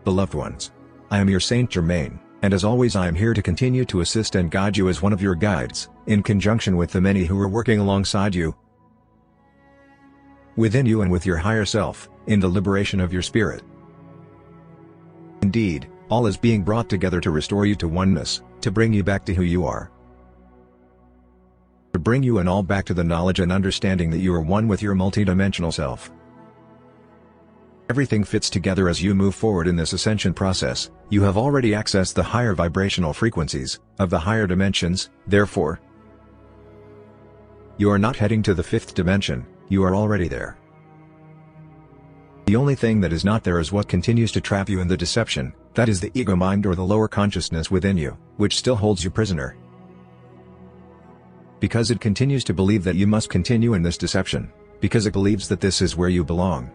Beloved ones, I am your Saint Germain, and as always I am here to continue to assist and guide you as one of your guides, in conjunction with the many who are working alongside you, within you and with your higher self, in the liberation of your spirit. Indeed, all is being brought together to restore you to oneness, to bring you back to who you are. To bring you and all back to the knowledge and understanding that you are one with your multidimensional self. Everything fits together as you move forward in this ascension process. You have already accessed the higher vibrational frequencies, of the higher dimensions, therefore, you are not heading to the fifth dimension, you are already there. The only thing that is not there is what continues to trap you in the deception, that is the ego mind or the lower consciousness within you, which still holds you prisoner. Because it continues to believe that you must continue in this deception, because it believes that this is where you belong.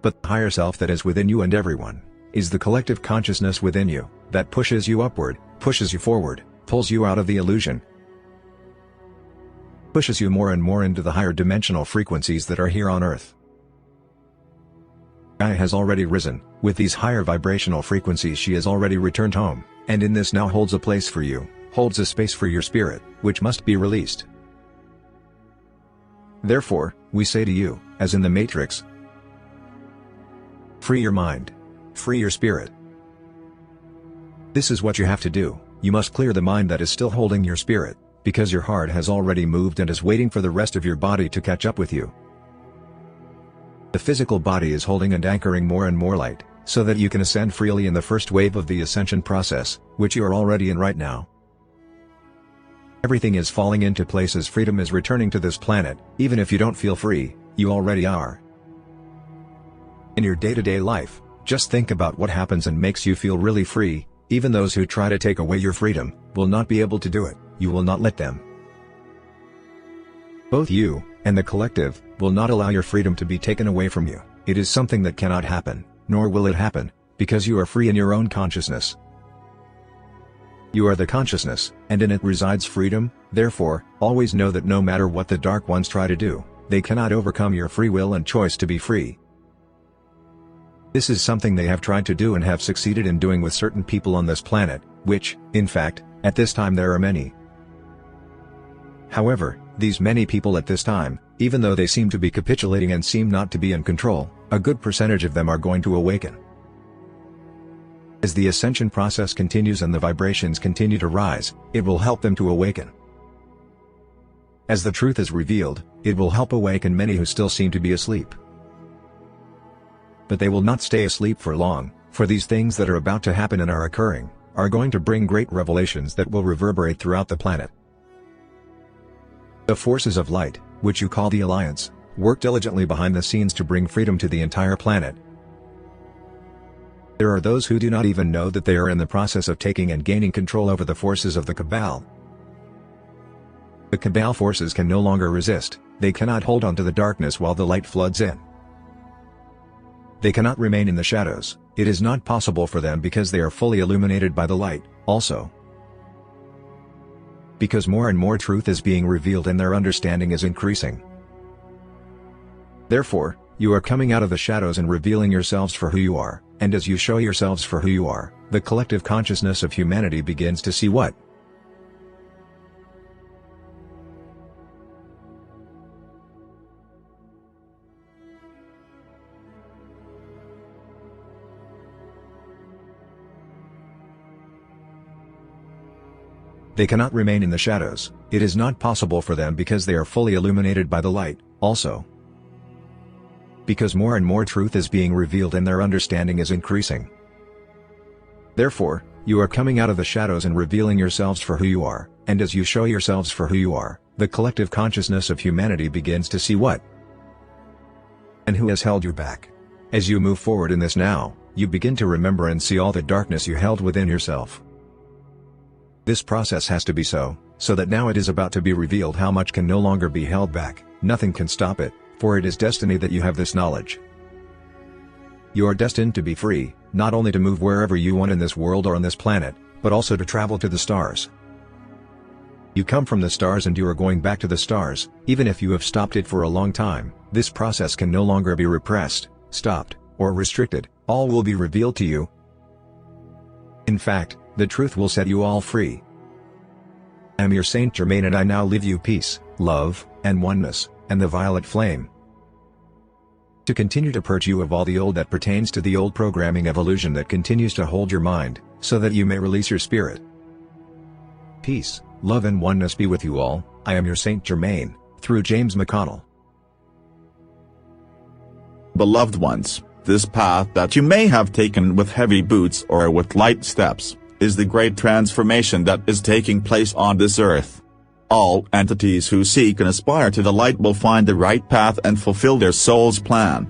But the higher self that is within you and everyone, is the collective consciousness within you, that pushes you upward, pushes you forward, pulls you out of the illusion, pushes you more and more into the higher dimensional frequencies that are here on earth. Gaia has already risen, with these higher vibrational frequencies she has already returned home, and in this now holds a place for you, holds a space for your spirit, which must be released. Therefore, we say to you, as in the Matrix, free your mind. Free your spirit. This is what you have to do, you must clear the mind that is still holding your spirit, because your heart has already moved and is waiting for the rest of your body to catch up with you. The physical body is holding and anchoring more and more light, so that you can ascend freely in the first wave of the ascension process, which you are already in right now. Everything is falling into place as freedom is returning to this planet. Even if you don't feel free, you already are. In your day-to-day life, just think about what happens and makes you feel really free. Even those who try to take away your freedom, will not be able to do it, you will not let them. Both you, and the collective, will not allow your freedom to be taken away from you. It is something that cannot happen, nor will it happen, because you are free in your own consciousness. You are the consciousness, and in it resides freedom. Therefore, always know that no matter what the dark ones try to do, they cannot overcome your free will and choice to be free. This is something they have tried to do and have succeeded in doing with certain people on this planet, which, in fact, at this time there are many. However, these many people at this time, even though they seem to be capitulating and seem not to be in control, a good percentage of them are going to awaken. As the ascension process continues and the vibrations continue to rise, it will help them to awaken. As the truth is revealed, it will help awaken many who still seem to be asleep. But they will not stay asleep for long, for these things that are about to happen and are occurring, are going to bring great revelations that will reverberate throughout the planet. The forces of light, which you call the Alliance, work diligently behind the scenes to bring freedom to the entire planet. There are those who do not even know that they are in the process of taking and gaining control over the forces of the Cabal. The Cabal forces can no longer resist, they cannot hold on to the darkness while the light floods in. They cannot remain in the shadows, it is not possible for them because they are fully illuminated by the light, also. Because more and more truth is being revealed and their understanding is increasing. Therefore, you are coming out of the shadows and revealing yourselves for who you are, and as you show yourselves for who you are, the collective consciousness of humanity begins to see what? They cannot remain in the shadows, it is not possible for them because they are fully illuminated by the light, also. Because more and more truth is being revealed and their understanding is increasing. Therefore, you are coming out of the shadows and revealing yourselves for who you are, and as you show yourselves for who you are, the collective consciousness of humanity begins to see what? And who has held you back. As you move forward in this now, you begin to remember and see all the darkness you held within yourself. This process has to be so that now it is about to be revealed how much can no longer be held back, nothing can stop it, for it is destiny that you have this knowledge. You are destined to be free, not only to move wherever you want in this world or on this planet, but also to travel to the stars. You come from the stars and you are going back to the stars, even if you have stopped it for a long time, this process can no longer be repressed, stopped, or restricted, all will be revealed to you. In fact, the truth will set you all free. I am your Saint Germain, and I now leave you peace, love, and oneness, and the violet flame. To continue to purge you of all the old that pertains to the old programming of illusion that continues to hold your mind, so that you may release your spirit. Peace, love and oneness be with you all. I am your Saint Germain, through James McConnell. Beloved ones, this path that you may have taken with heavy boots or with light steps, is the great transformation that is taking place on this earth. All entities who seek and aspire to the light will find the right path and fulfill their soul's plan.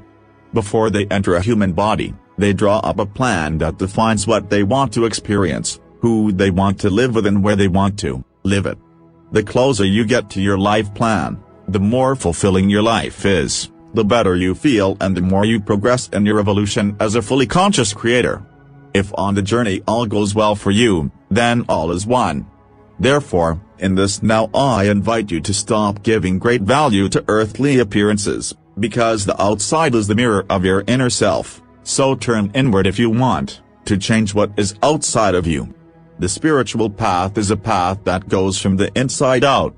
Before they enter a human body, they draw up a plan that defines what they want to experience, who they want to live with, and where they want to live it. The closer you get to your life plan, the more fulfilling your life is, the better you feel, and the more you progress in your evolution as a fully conscious creator. If on the journey all goes well for you, then all is won. Therefore, in this now I invite you to stop giving great value to earthly appearances, because the outside is the mirror of your inner self, so turn inward if you want to change what is outside of you. The spiritual path is a path that goes from the inside out.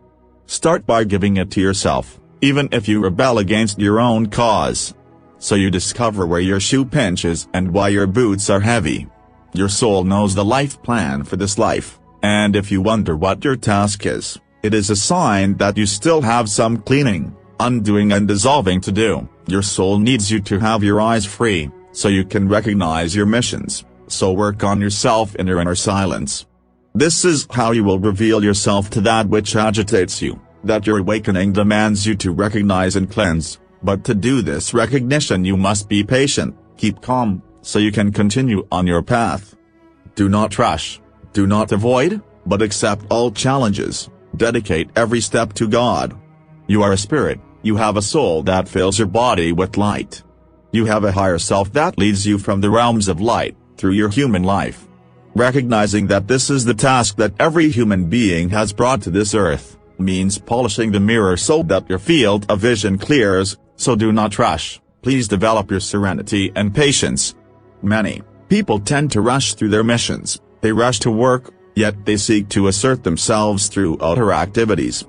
Start by giving it to yourself, even if you rebel against your own cause. So you discover where your shoe pinches and why your boots are heavy. Your soul knows the life plan for this life, and if you wonder what your task is, it is a sign that you still have some cleaning, undoing and dissolving to do. Your soul needs you to have your eyes free, so you can recognize your missions, so work on yourself in your inner silence. This is how you will reveal yourself to that which agitates you, that your awakening demands you to recognize and cleanse. But to do this recognition you must be patient, keep calm, so you can continue on your path. Do not rush, do not avoid, but accept all challenges, dedicate every step to God. You are a spirit, you have a soul that fills your body with light. You have a higher self that leads you from the realms of light, through your human life. Recognizing that this is the task that every human being has brought to this earth, means polishing the mirror so that your field of vision clears. So do not rush, please develop your serenity and patience. Many people tend to rush through their missions, they rush to work, yet they seek to assert themselves through outer activities.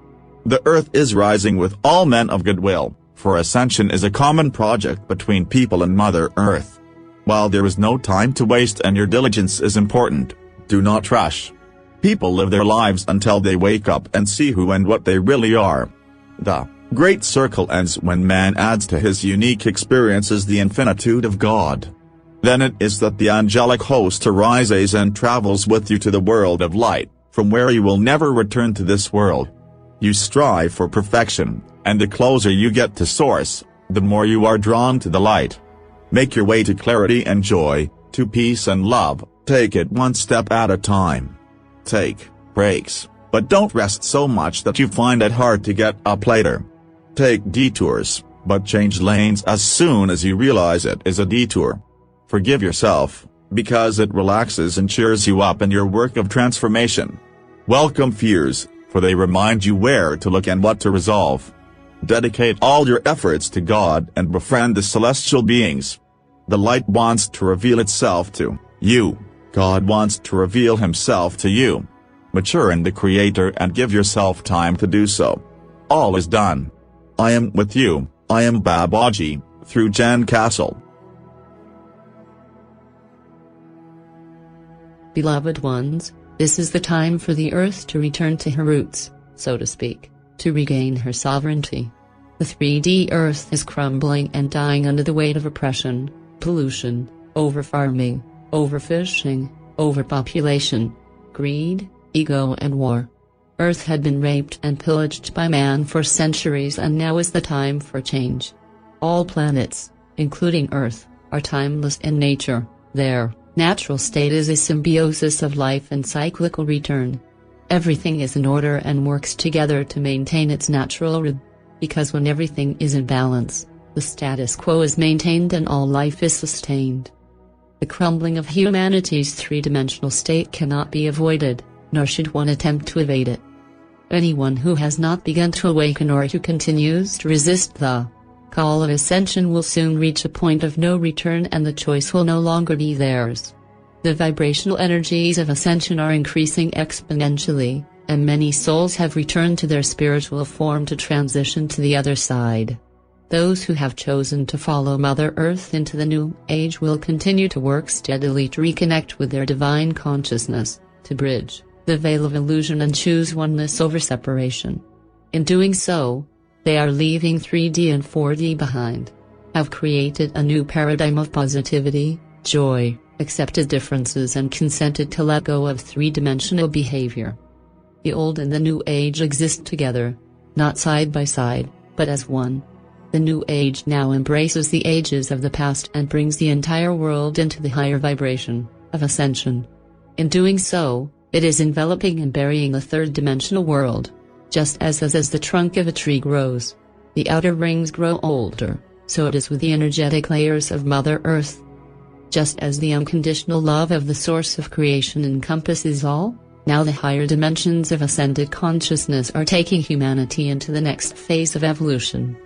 The earth is rising with all men of goodwill, for ascension is a common project between people and Mother Earth. While there is no time to waste and your diligence is important, do not rush. People live their lives until they wake up and see who and what they really are. The great circle ends when man adds to his unique experiences the infinitude of God. Then it is that the angelic host arises and travels with you to the world of light, from where you will never return to this world. You strive for perfection, and the closer you get to Source, the more you are drawn to the light. Make your way to clarity and joy, to peace and love, take it one step at a time. Take breaks, but don't rest so much that you find it hard to get up later. Take detours, but change lanes as soon as you realize it is a detour. Forgive yourself, because it relaxes and cheers you up in your work of transformation. Welcome fears, for they remind you where to look and what to resolve. Dedicate all your efforts to God and befriend the celestial beings. The light wants to reveal itself to you, God wants to reveal himself to you. Mature in the Creator and give yourself time to do so. All is done. I am with you, I am Babaji, through Jan Castle. Beloved ones, this is the time for the earth to return to her roots, so to speak, to regain her sovereignty. The 3D earth is crumbling and dying under the weight of oppression, pollution, overfarming, overfishing, overpopulation, greed, ego and war. Earth had been raped and pillaged by man for centuries, and now is the time for change. All planets, including Earth, are timeless in nature. Their natural state is a symbiosis of life and cyclical return. Everything is in order and works together to maintain its natural rhythm. Because when everything is in balance, the status quo is maintained and all life is sustained. The crumbling of humanity's three-dimensional state cannot be avoided, nor should one attempt to evade it. Anyone who has not begun to awaken or who continues to resist the call of ascension will soon reach a point of no return and the choice will no longer be theirs. The vibrational energies of ascension are increasing exponentially, and many souls have returned to their spiritual form to transition to the other side. Those who have chosen to follow Mother Earth into the new age will continue to work steadily to reconnect with their divine consciousness, to bridge the veil of illusion and choose oneness over separation. In doing so, they are leaving 3D and 4D behind, have created a new paradigm of positivity, joy, accepted differences and consented to let go of three-dimensional behavior. The old and the new age exist together, not side by side, but as one. The new age now embraces the ages of the past and brings the entire world into the higher vibration of ascension. In doing so, it is enveloping and burying the third-dimensional world. Just as the trunk of a tree grows, the outer rings grow older, so it is with the energetic layers of Mother Earth. Just as the unconditional love of the source of creation encompasses all, now the higher dimensions of ascended consciousness are taking humanity into the next phase of evolution.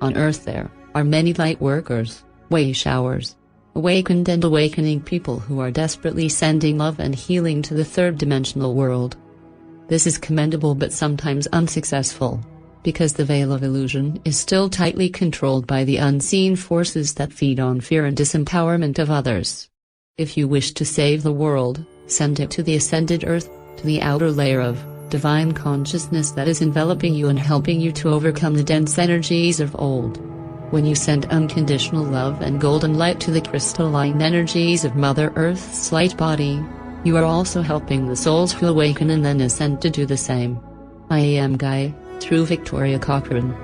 On Earth there are many light workers, way showers, awakened and awakening people who are desperately sending love and healing to the third-dimensional world. This is commendable but sometimes unsuccessful, because the veil of illusion is still tightly controlled by the unseen forces that feed on fear and disempowerment of others. If you wish to save the world, send it to the ascended earth, to the outer layer of divine consciousness that is enveloping you and helping you to overcome the dense energies of old. When you send unconditional love and golden light to the crystalline energies of Mother Earth's light body, you are also helping the souls who awaken and then ascend to do the same. I am Gaia, through Victoria Cochrane.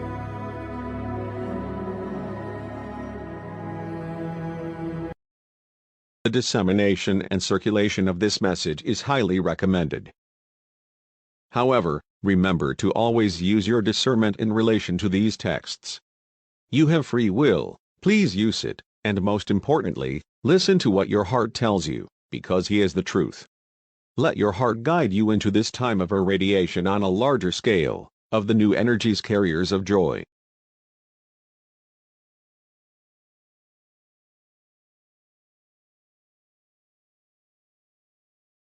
The dissemination and circulation of this message is highly recommended. However, remember to always use your discernment in relation to these texts. You have free will, please use it, and most importantly, listen to what your heart tells you, because he is the truth. Let your heart guide you into this time of irradiation on a larger scale, of the new energies carriers of joy.